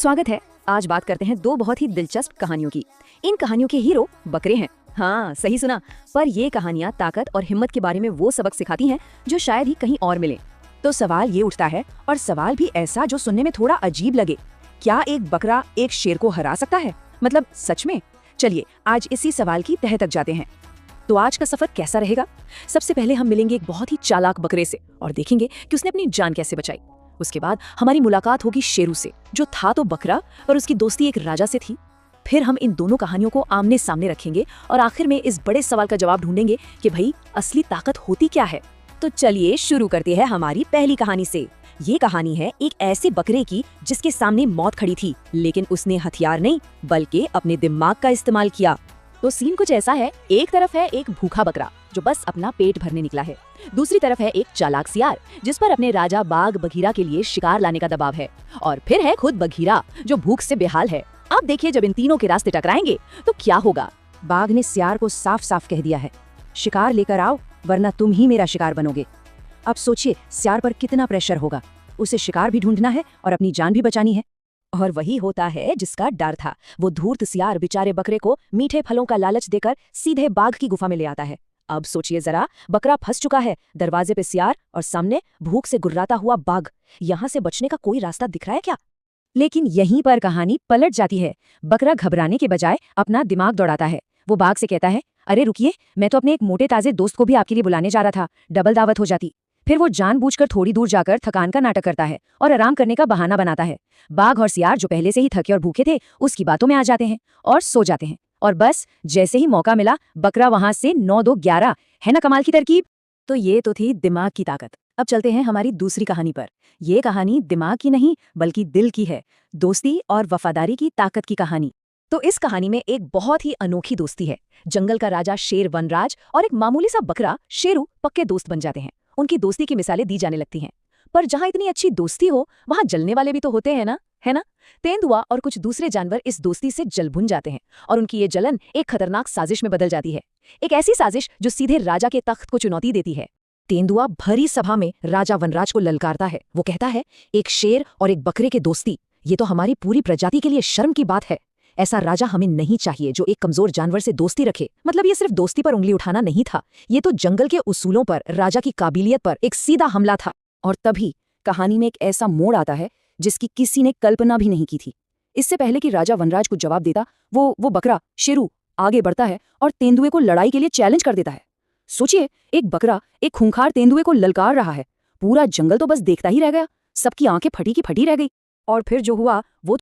स्वागत है। आज बात करते हैं दो बहुत ही दिलचस्प कहानियों की। इन कहानियों के हीरो बकरे हैं। हाँ, सही सुना। पर ये कहानियाँ ताकत और हिम्मत के बारे में वो सबक सिखाती हैं जो शायद ही कहीं और मिले। तो सवाल ये उठता है, और सवाल भी ऐसा जो सुनने में थोड़ा अजीब लगे, क्या एक बकरा एक शेर को हरा सकता है? मतलब सच में? चलिए आज इसी सवाल की तह तक जाते हैं। तो आज का सफर कैसा रहेगा? सबसे पहले हम मिलेंगे एक बहुत ही चालाक बकरे से और देखेंगे कि उसने अपनी जान कैसे बचाई। उसके बाद हमारी मुलाकात होगी शेरू से, जो था तो बकरा पर उसकी दोस्ती एक राजा से थी। फिर हम इन दोनों कहानियों को आमने सामने रखेंगे और आखिर में इस बड़े सवाल का जवाब ढूंढेंगे कि भाई असली ताकत होती क्या है। तो चलिए शुरू करते हैं हमारी पहली कहानी से। ये कहानी है एक ऐसे बकरे की जिसके सामने मौत खड़ी थी, लेकिन उसने हथियार नहीं बल्कि अपने दिमाग का इस्तेमाल किया। तो सीन कुछ ऐसा है, एक तरफ है एक भूखा बकरा जो बस अपना पेट भरने निकला है, दूसरी तरफ है एक चालाक सियार जिस पर अपने राजा बाघ बघीरा के लिए शिकार लाने का दबाव है, और फिर है खुद बघीरा जो भूख से बेहाल है। अब देखिए जब इन तीनों के रास्ते टकराएंगे तो क्या होगा। बाघ ने सियार को साफ साफ कह दिया है, शिकार लेकर आओ वरना तुम ही मेरा शिकार बनोगे। अब सोचिए सियार पर कितना प्रेशर होगा, उसे शिकार भी ढूंढना है और अपनी जान भी बचानी है। और वही होता है जिसका डर था। वो धूर्त सियार बेचारे बकरे को मीठे फलों का लालच देकर सीधे बाघ की गुफा में ले आता है। अब सोचिए जरा, बकरा फंस चुका है, दरवाजे पे सियार और सामने भूख से गुर्राता हुआ बाघ। यहाँ से बचने का कोई रास्ता दिख रहा है क्या? लेकिन यहीं पर कहानी पलट जाती है। बकरा घबराने के बजाय अपना दिमाग दौड़ाता है। वो बाघ से कहता है, अरे रुकिए, मैं तो अपने एक मोटे ताजे दोस्त को भी आपके लिए बुलाने जा रहा था, डबल दावत हो जाती। फिर वो जानबूझकर थोड़ी दूर जाकर थकान का नाटक करता है और आराम करने का बहाना बनाता है। बाघ और सियार जो पहले से ही थके और भूखे थे उसकी बातों में आ जाते हैं और सो जाते हैं। और बस जैसे ही मौका मिला बकरा वहां से 9-2-11। है ना कमाल की तरकीब? तो ये तो थी दिमाग की ताकत। अब चलते हैं हमारी दूसरी कहानी पर। ये कहानी दिमाग की नहीं बल्कि दिल की है, दोस्ती और वफादारी की ताकत की कहानी। तो इस कहानी में एक बहुत ही अनोखी दोस्ती है। जंगल का राजा शेर वनराज और एक मामूली सा बकरा शेरू पक्के दोस्त बन जाते हैं। उनकी दोस्ती की मिसालें दी जाने लगती हैं। पर जहां इतनी अच्छी दोस्ती हो वहां जलने वाले भी तो होते हैं ना, है ना? तेंदुआ और कुछ दूसरे जानवर इस दोस्ती से जल भुन जाते हैं और उनकी ये जलन एक खतरनाक साजिश में बदल जाती है। एक ऐसी साजिश जो सीधे राजा के तख्त को चुनौती देती है। तेंदुआ भरी सभा में राजा वनराज को ललकारता है। वो कहता है, एक शेर और एक बकरे के दोस्ती, ये तो हमारी पूरी प्रजाति के लिए शर्म की बात है। ऐसा राजा हमें नहीं चाहिए जो एक कमजोर जानवर से दोस्ती रखे। मतलब ये सिर्फ दोस्ती पर उंगली उठाना नहीं था, ये तो जंगल के उसूलों पर, राजा की काबिलियत पर एक सीधा हमला था। और तभी कहानी में एक ऐसा मोड़ आता है जिसकी किसी ने कल्पना भी नहीं की थी। इससे पहले कि राजा वनराज को जवाब देता, वो बकरा शेरू आगे बढ़ता है और तेंदुए को लड़ाई के लिए चैलेंज कर देता है। सोचिए, एक बकरा एक खूंखार तेंदुए को ललकार रहा है। पूरा जंगल तो बस देखता ही रह गया, सबकी आंखें फटी की फटी रह गई। और फिर जो हुआ वो